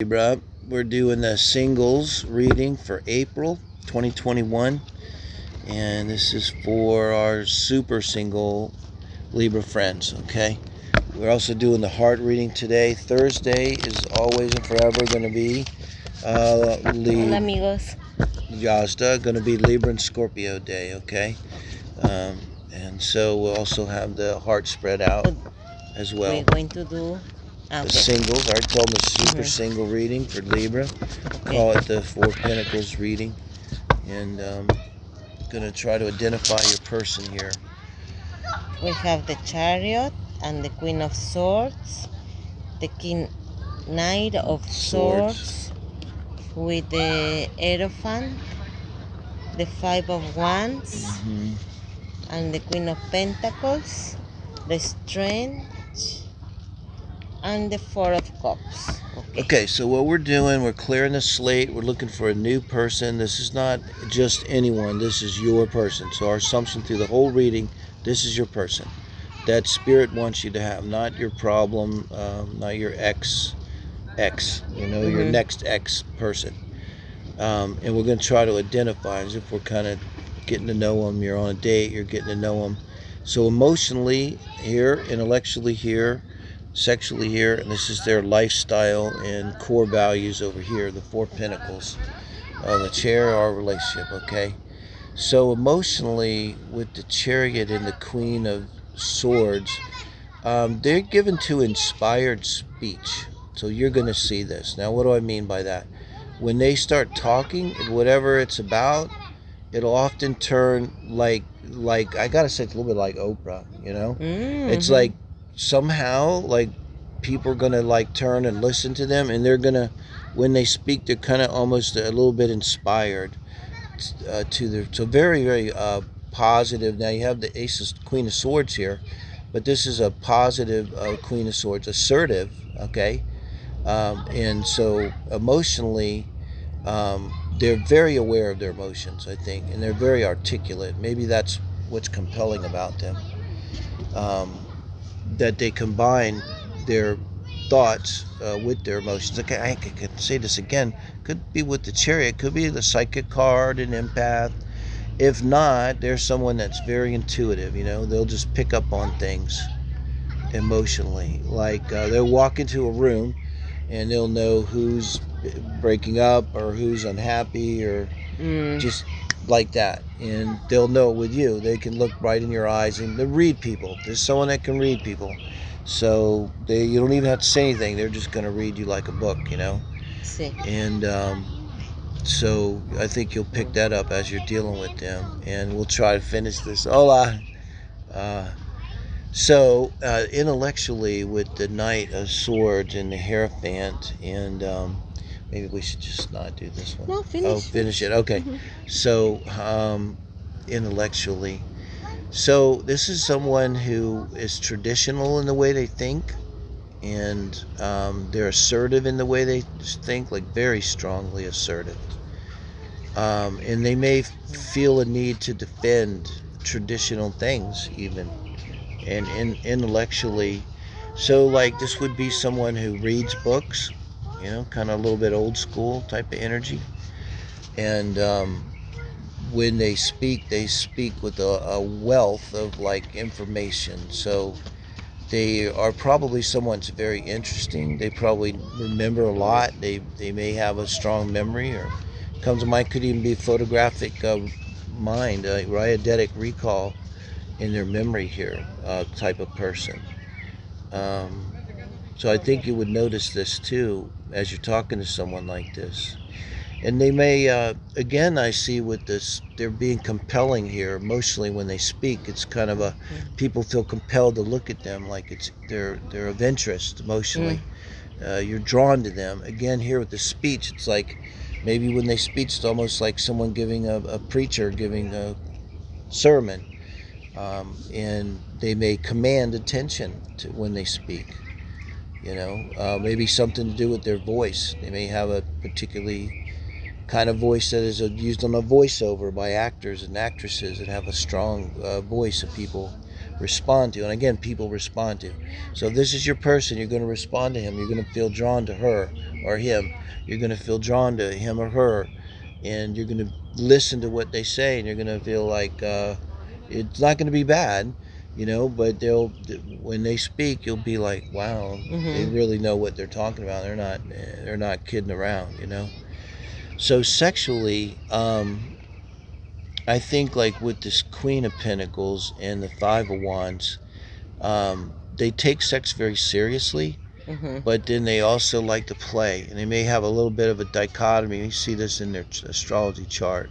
Libra. We're doing the singles reading for April 2021, and this is for our super single Libra friends. Okay, we're also doing the heart reading today. Thursday is always and forever going to be Hola amigos. Yazda, going to be Libra and Scorpio day. Okay, um, and so we'll also have the heart spread out as well. We're going to do The singles. I already told them the super single reading for Libra. Call it the Four Pentacles reading. And going to try to identify your person here. We have the Chariot and the Queen of Swords, the Knight of Swords with the Hierophant, the Five of Wands, and the Queen of Pentacles, the Strength, and the Four of Cups. Okay, so what we're doing, we're clearing the slate. We're looking for a new person. This is not just anyone. This is your person. So our assumption through the whole reading, this is your person that spirit wants you to have, not your problem, not your ex, your next ex person. And we're going to try to identify as if we're kind of getting to know them. You're on a date, you're getting to know them. So emotionally here, intellectually here, sexually here, and this is their lifestyle and core values over here, the Four Pentacles. The chair, our relationship, okay? So emotionally, with the Chariot and the Queen of Swords, they're given to inspired speech. So you're going to see this. Now, what do I mean by that? When they start talking, whatever it's about, it'll often turn like I gotta say, it's a little bit like Oprah. It's like somehow like people are gonna like turn and listen to them, and they're gonna, when they speak, they're kind of almost a little bit inspired to their, so very very positive. Now you have the Queen of Swords here, but this is a positive Queen of Swords, assertive. Okay, and so emotionally, they're very aware of their emotions, I think, and they're very articulate. Maybe that's what's compelling about them, that they combine their thoughts with their emotions. Okay, I can say this again. Could be with the Chariot, could be the psychic card, an empath. If not, there's someone that's very intuitive. They'll just pick up on things emotionally. Like they'll walk into a room and they'll know who's breaking up or who's unhappy or just like that, and they'll know it with you. They can look right in your eyes and they read people. There's someone that can read people, so you don't even have to say anything. They're just going to read you like a book. Sí. And so I think you'll pick that up as you're dealing with them, and we'll try to finish this. Hola. So intellectually, with the Knight of Swords and the Hierophant, and maybe we should just not do this one. No, finish. Oh, finish it. Okay. So intellectually, so this is someone who is traditional in the way they think, and they're assertive in the way they think, like very strongly assertive. And they may feel a need to defend traditional things even, and intellectually. So like this would be someone who reads books, kind of a little bit old school type of energy. And when they speak with a wealth of like information. So they are probably someone that's very interesting. They probably remember a lot. They may have a strong memory, or comes to mind, could even be photographic mind, eidetic recall in their memory here, type of person. So I think you would notice this too as you're talking to someone like this. And they may, again, I see with this, they're being compelling here emotionally when they speak. It's kind of people feel compelled to look at them like they're of interest emotionally. You're drawn to them. Again, here with the speech, it's like maybe when they speak, it's almost like someone giving a preacher giving a sermon. And they may command attention when they speak. Maybe something to do with their voice. They may have a particularly kind of voice that is used on a voiceover by actors and actresses that have a strong voice that people respond to. And again, people respond to. So if this is your person, you're going to respond to him. You're going to feel drawn to her or him. You're going to feel drawn to him or her. And you're going to listen to what they say, and you're going to feel like it's not going to be bad, but when they speak, you'll be like, wow, they really know what they're talking about. They're not kidding around. So sexually, I think like with this Queen of Pentacles and the Five of Wands, they take sex very seriously, but then they also like to play, and they may have a little bit of a dichotomy. You see this in their astrology chart,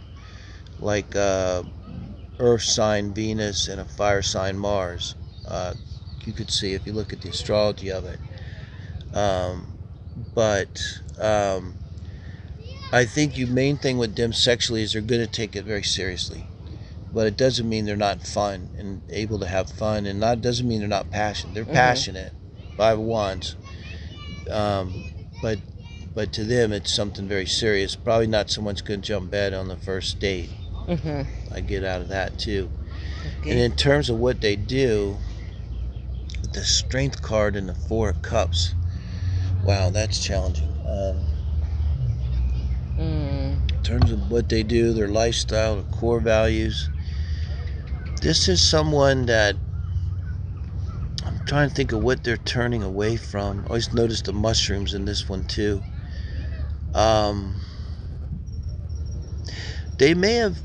like Earth sign Venus and a fire sign Mars. You could see if you look at the astrology of it. But I think the main thing with them sexually is they're going to take it very seriously. But it doesn't mean they're not fun and able to have fun, and doesn't mean they're not passionate. They're passionate, Five of Wands. But to them, it's something very serious. Probably not someone's going to jump bed on the first date. I get out of that too. Okay. And in terms of what they do, the Strength card and the Four of Cups. Wow, that's challenging. In terms of what they do, their lifestyle, their core values. This is someone that I'm trying to think of what they're turning away from. I always notice the mushrooms in this one too. They may have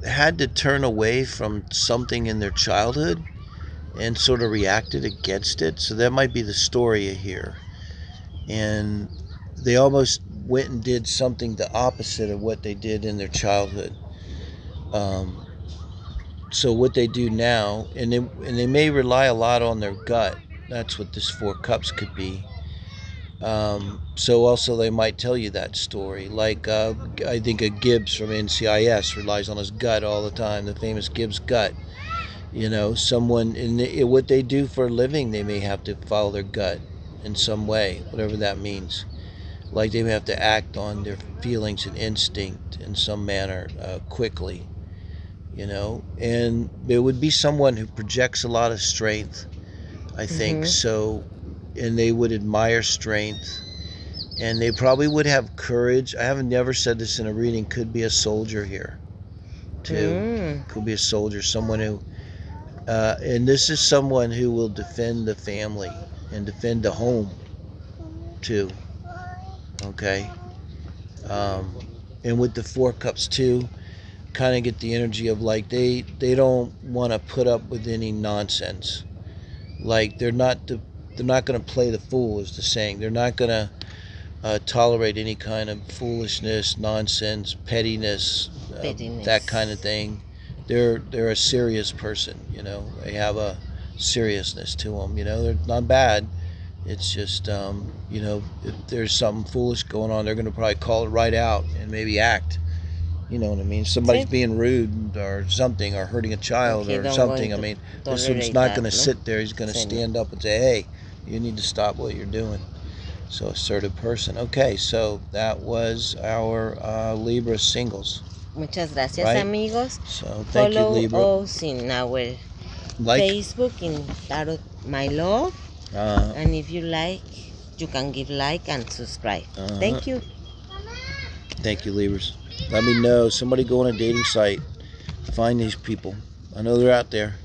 had to turn away from something in their childhood and sort of reacted against it. So that might be the story here. And they almost went and did something the opposite of what they did in their childhood. So what they do now, and they may rely a lot on their gut. That's what this Four Cups could be. So also they might tell you that story. Like I think a Gibbs from NCIS relies on his gut all the time, the famous Gibbs gut. Someone in what they do for a living, they may have to follow their gut in some way, whatever that means. Like they may have to act on their feelings and instinct in some manner quickly. And it would be someone who projects a lot of strength, I think. So, and they would admire strength, and they probably would have courage. I haven't never said this in a reading. Could be a soldier here too. Could be a soldier, someone who and this is someone who will defend the family and defend the home too. Okay. And with the Four Cups too, kind of get the energy of like they don't want to put up with any nonsense. Like they're not going to play the fool, is the saying. They're not going to tolerate any kind of foolishness, nonsense, pettiness, that kind of thing. They're a serious person. They have a seriousness to them. They're not bad. It's just if there's something foolish going on, they're going to probably call it right out and maybe act. You know what I mean? Somebody's being rude or something, or hurting a child or something. I mean, this one's not going to sit there. He's going to stand up and say, hey, you need to stop what you're doing. So, assertive person. Okay, so that was our Libra singles. Muchas gracias, amigos. So, thank you, Libra. Follow us in our Facebook in Tarot My Love. And if you like, you can give like and subscribe. Thank you. Thank you, Libras. Let me know. Somebody go on a dating site. Find these people. I know they're out there.